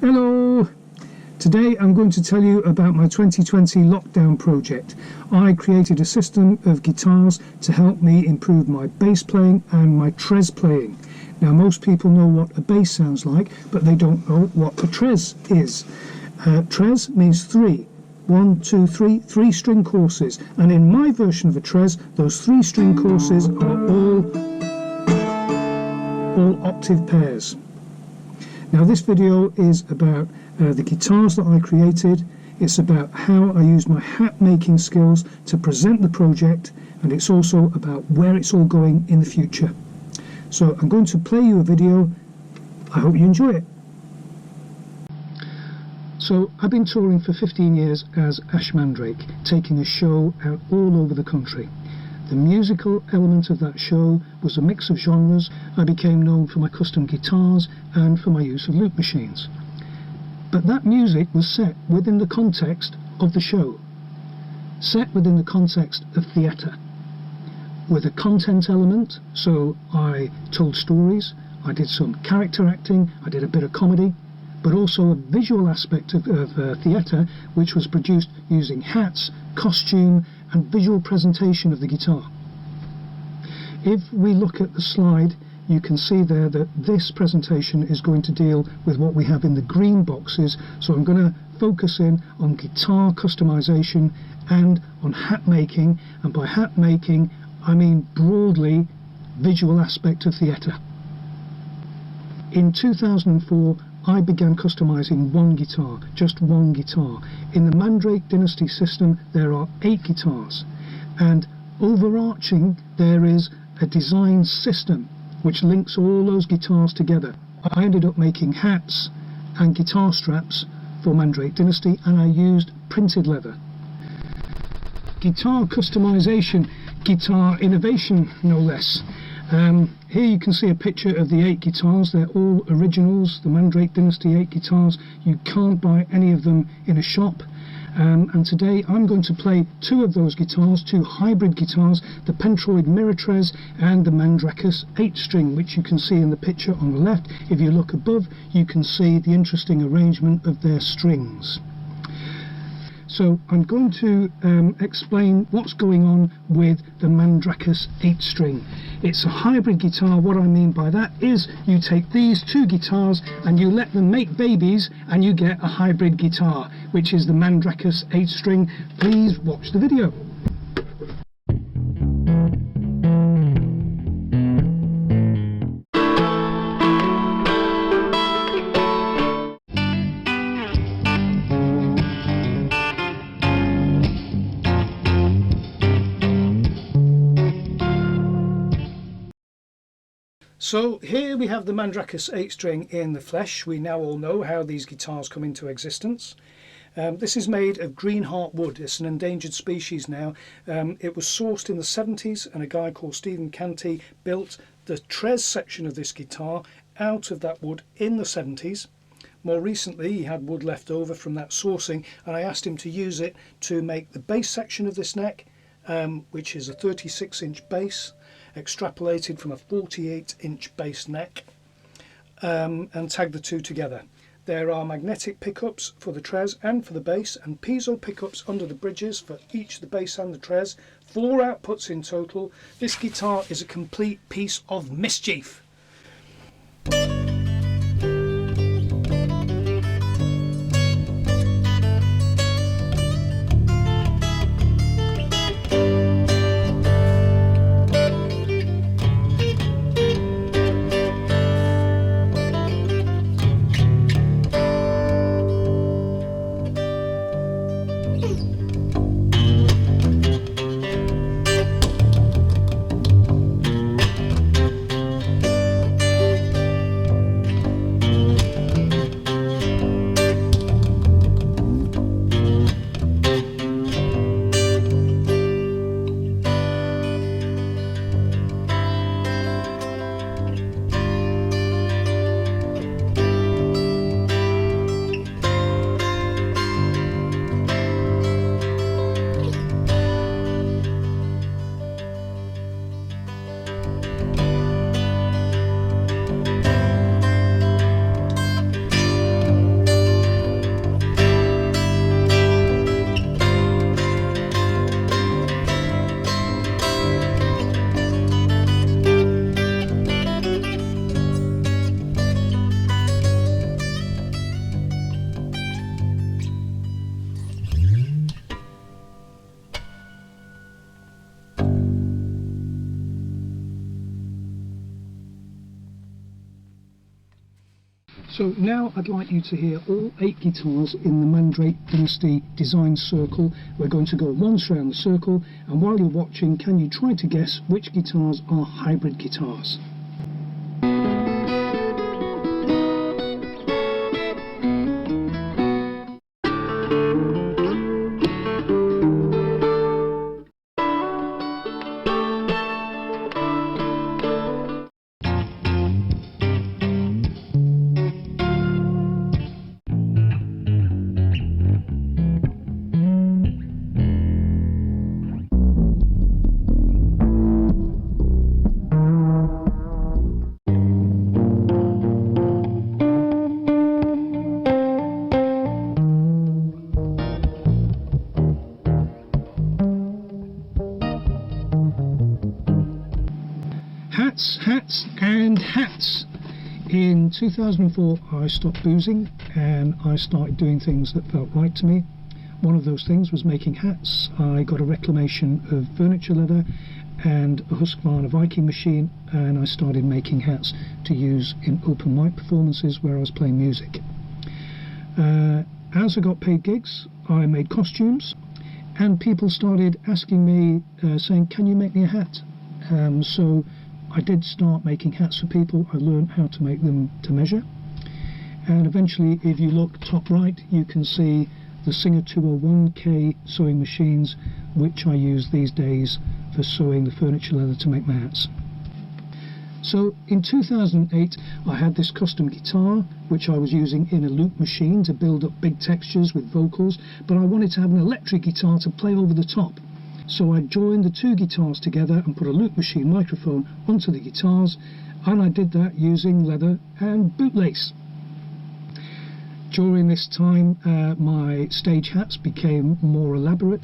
Hello! Today I'm going to tell you about my 2020 lockdown project. I created a system of guitars to help me improve my bass playing and my trez playing. Now most people know what a bass sounds like, but they don't know what a trez is. Trez means three. 1, 2, 3, 3 string courses, and in my version of a trez, those 3 string courses are all octave pairs. Now this video is about the guitars that I created. It's about how I use my hat making skills to present the project, and it's also about where it's all going in the future. So I'm going to play you a video. I hope you enjoy it. So I've been touring for 15 years as Ash Mandrake, taking a show out all over the country. The musical element of that show was a mix of genres. I became known for my custom guitars and for my use of loop machines. But that music was set within the context of the show, set within the context of theatre, with a content element. So I told stories, I did some character acting, I did a bit of comedy, but also a visual aspect of theatre, which was produced using hats, costume and visual presentation of the guitar. If we look at the slide, you can see there that this presentation is going to deal with what we have in the green boxes, so I'm going to focus in on guitar customization and on hat making, and by hat making I mean broadly visual aspect of theatre. In 2004 I began customizing one guitar, just one guitar. In the Mandrake Dynasty system there are 8 guitars, and overarching there is a design system which links all those guitars together. I ended up making hats and guitar straps for Mandrake Dynasty, and I used printed leather. Guitar customization, guitar innovation no less. Here you can see a picture of the 8 guitars. They're all originals, the Mandrake Dynasty 8 guitars. You can't buy any of them in a shop. And today I'm going to play 2 of those guitars, 2 hybrid guitars, the Pentroid Mirror Trez and the Mandrake 8-string, which you can see in the picture on the left. If you look above, you can see the interesting arrangement of their strings. So I'm going to explain what's going on with the Mandrake 8-string. It's a hybrid guitar. What I mean by that is you take these 2 guitars and you let them make babies and you get a hybrid guitar, which is the Mandrake 8-string. Please watch the video. So here we have the Mandrake 8-string in the flesh. We now all know how these guitars come into existence. This is made of green heart wood. It's an endangered species now. It was sourced in the 70s, and a guy called Stephen Canty built the trez section of this guitar out of that wood in the 70s. More recently he had wood left over from that sourcing, and I asked him to use it to make the bass section of this neck, which is a 36-inch bass, extrapolated from a 48-inch bass neck, and tag the 2 together. There are magnetic pickups for the trez and for the bass, and piezo pickups under the bridges for each the bass and the trez. 4 outputs in total. This guitar is a complete piece of mischief. So now I'd like you to hear all 8 guitars in the Mandrake Dynasty design circle. We're going to go once round the circle, and while you're watching, can you try to guess which guitars are hybrid guitars? Hats and hats. In 2004 I stopped boozing and I started doing things that felt right to me. One of those things was making hats. I got a reclamation of furniture leather and a Husqvarna Viking machine, and I started making hats to use in open mic performances where I was playing music. As I got paid gigs, I made costumes, and people started asking me, saying, can you make me a hat? So I did start making hats for people. I learned how to make them to measure, and eventually, if you look top right, you can see the Singer 201K sewing machines, which I use these days for sewing the furniture leather to make my hats. So in 2008 I had this custom guitar which I was using in a loop machine to build up big textures with vocals, but I wanted to have an electric guitar to play over the top. So I joined the 2 guitars together and put a loop machine microphone onto the guitars, and I did that using leather and bootlace. During this time my stage hats became more elaborate,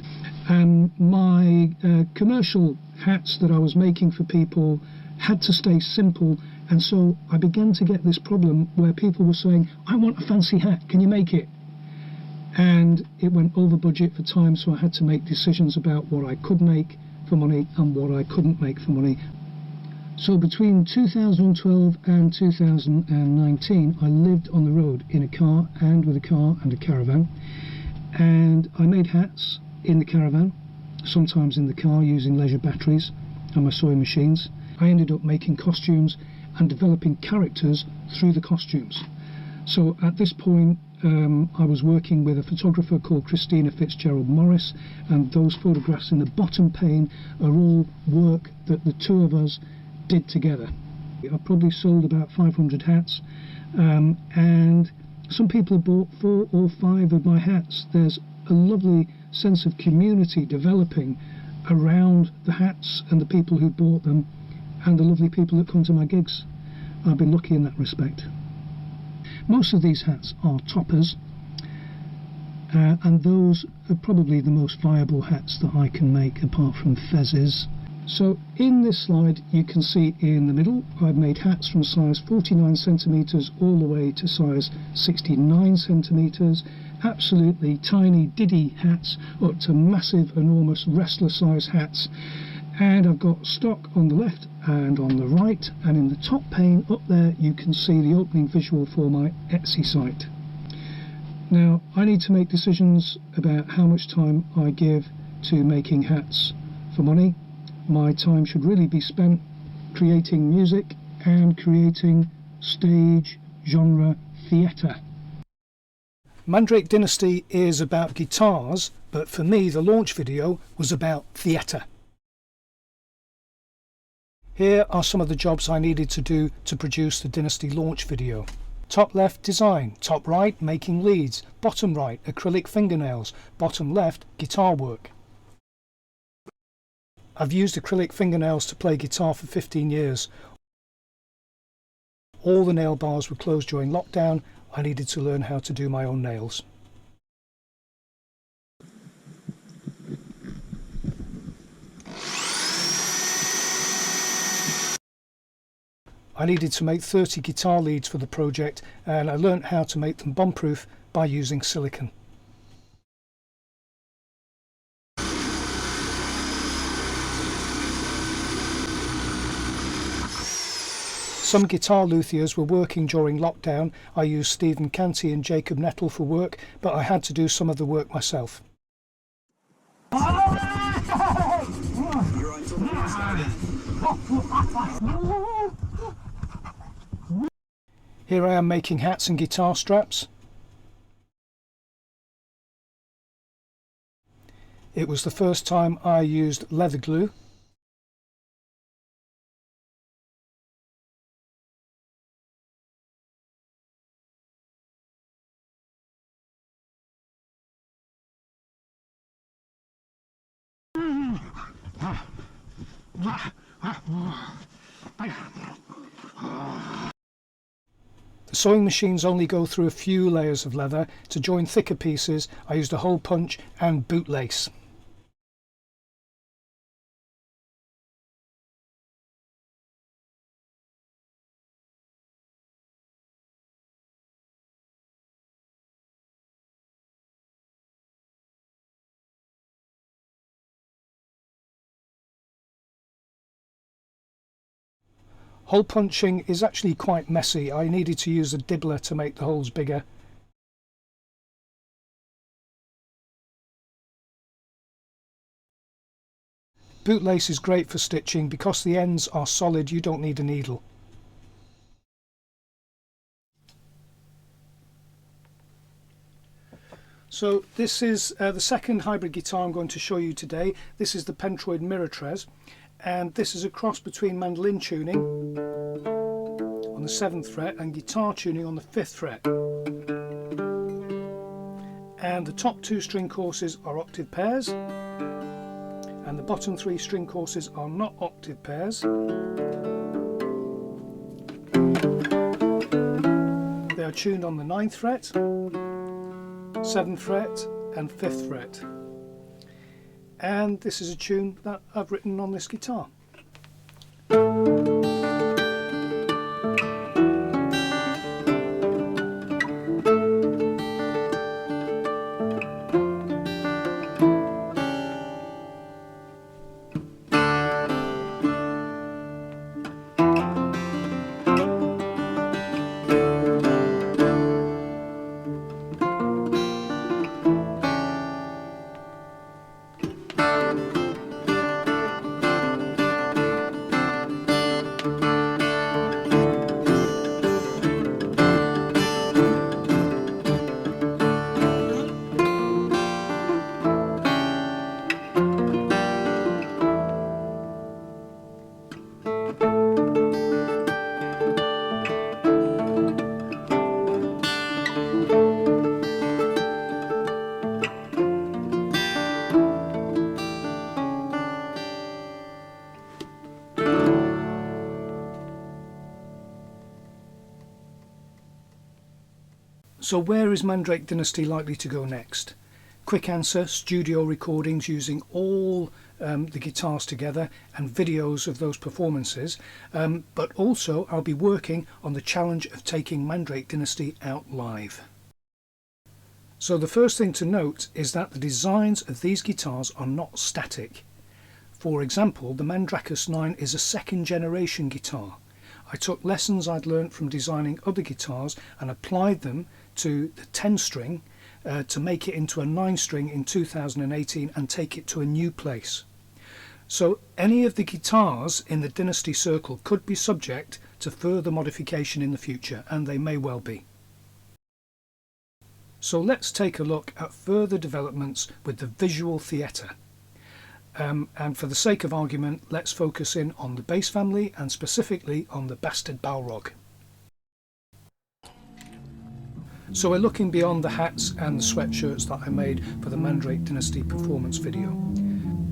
and my commercial hats that I was making for people had to stay simple, and so I began to get this problem where people were saying, I want a fancy hat, can you make it? And it went over budget for time, so I had to make decisions about what I could make for money and what I couldn't make for money. So between 2012 and 2019 I lived on the road in a car and with a car and a caravan, and I made hats in the caravan, sometimes in the car using leisure batteries and my sewing machines. I ended up making costumes and developing characters through the costumes. So at this point I was working with a photographer called Christina Fitzgerald Morris, and those photographs in the bottom pane are all work that the 2 of us did together. I probably sold about 500 hats, and some people have bought 4 or 5 of my hats. There's a lovely sense of community developing around the hats and the people who bought them and the lovely people that come to my gigs. I've been lucky in that respect. Most of these hats are toppers, and those are probably the most viable hats that I can make apart from fezzes. So in this slide you can see in the middle I've made hats from size 49 centimeters all the way to size 69 centimeters, absolutely tiny diddy hats up to massive enormous wrestler size hats. And I've got stock on the left and on the right, and in the top pane up there you can see the opening visual for my Etsy site. Now I need to make decisions about how much time I give to making hats for money. My time should really be spent creating music and creating stage genre theatre. Mandrake Dynasty is about guitars, but for me the launch video was about theatre. Here are some of the jobs I needed to do to produce the Dynasty launch video. Top left, design. Top right, making leads. Bottom right, acrylic fingernails. Bottom left, guitar work. I've used acrylic fingernails to play guitar for 15 years. All the nail bars were closed during lockdown. I needed to learn how to do my own nails. I needed to make 30 guitar leads for the project, and I learnt how to make them bomb-proof by using silicone. Some guitar luthiers were working during lockdown. I used Stephen Canty and Jacob Nettle for work, but I had to do some of the work myself. Here I am making hats and guitar straps. It was the first time I used leather glue. The sewing machines only go through a few layers of leather. To join thicker pieces, I used a hole punch and bootlace. Hole punching is actually quite messy. I needed to use a dibbler to make the holes bigger. Bootlace is great for stitching. Because the ends are solid, you don't need a needle. So this is the second hybrid guitar I'm going to show you today. This is the Pentroid Miratres, and this is a cross between mandolin tuning on the 7th fret and guitar tuning on the 5th fret. And the top 2 string courses are octave pairs, and the bottom 3 string courses are not octave pairs. They are tuned on the 9th fret, 7th fret and 5th fret. And this is a tune that I've written on this guitar. So where is Mandrake Dynasty likely to go next? Quick answer: studio recordings using all the guitars together and videos of those performances, but also I'll be working on the challenge of taking Mandrake Dynasty out live. So the first thing to note is that the designs of these guitars are not static. For example, the Mandrake 9 is a 2nd generation guitar. I took lessons I'd learnt from designing other guitars and applied them to the 10 string to make it into a 9 string in 2018 and take it to a new place. So any of the guitars in the Dynasty circle could be subject to further modification in the future, and they may well be. So let's take a look at further developments with the visual theatre. And for the sake of argument, let's focus in on the bass family and specifically on the Bastard Balrog. So we're looking beyond the hats and the sweatshirts that I made for the Mandrake Dynasty performance video.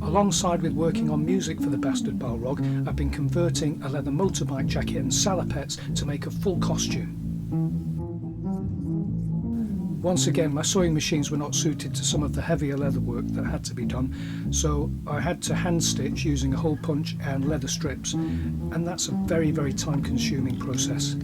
Alongside with working on music for the Bastard Balrog, I've been converting a leather motorbike jacket and salopettes to make a full costume. Once again, my sewing machines were not suited to some of the heavier leather work that had to be done, so I had to hand stitch using a hole punch and leather strips, and that's a very, very time consuming process.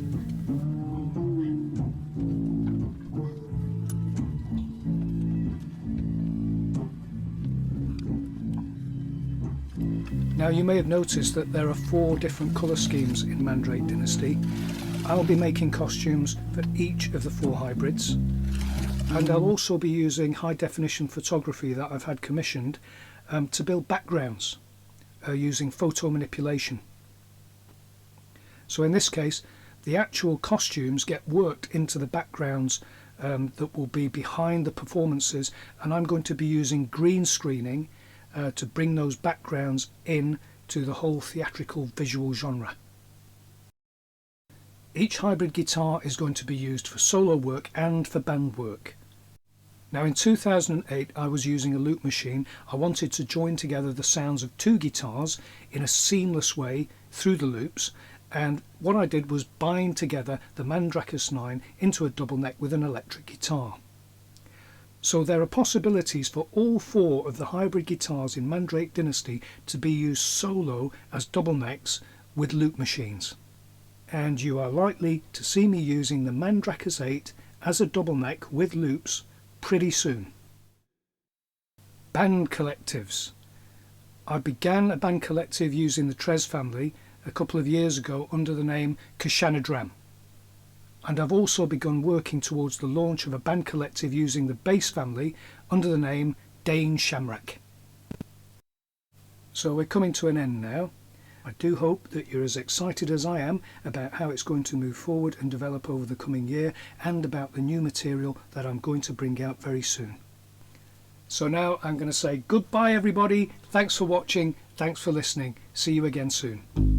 Now you may have noticed that there are 4 different colour schemes in Mandrake Dynasty. I'll be making costumes for each of the 4 hybrids, and I'll also be using high definition photography that I've had commissioned to build backgrounds using photo manipulation. So in this case the actual costumes get worked into the backgrounds that will be behind the performances, and I'm going to be using green screening to bring those backgrounds in to the whole theatrical visual genre. Each hybrid guitar is going to be used for solo work and for band work. Now in 2008 I was using a loop machine. I wanted to join together the sounds of 2 guitars in a seamless way through the loops, and what I did was bind together the Mandrake S9 into a double neck with an electric guitar. So there are possibilities for all 4 of the hybrid guitars in Mandrake Dynasty to be used solo as double necks with loop machines. And you are likely to see me using the Mandrake S8 as a double neck with loops pretty soon. Band collectives. I began a band collective using the Trez family a couple of years ago under the name Kashanadram. And I've also begun working towards the launch of a band collective using the bass family under the name Dane Shamrock. So we're coming to an end now. I do hope that you're as excited as I am about how it's going to move forward and develop over the coming year, and about the new material that I'm going to bring out very soon. So now I'm going to say goodbye everybody, thanks for watching, thanks for listening, see you again soon.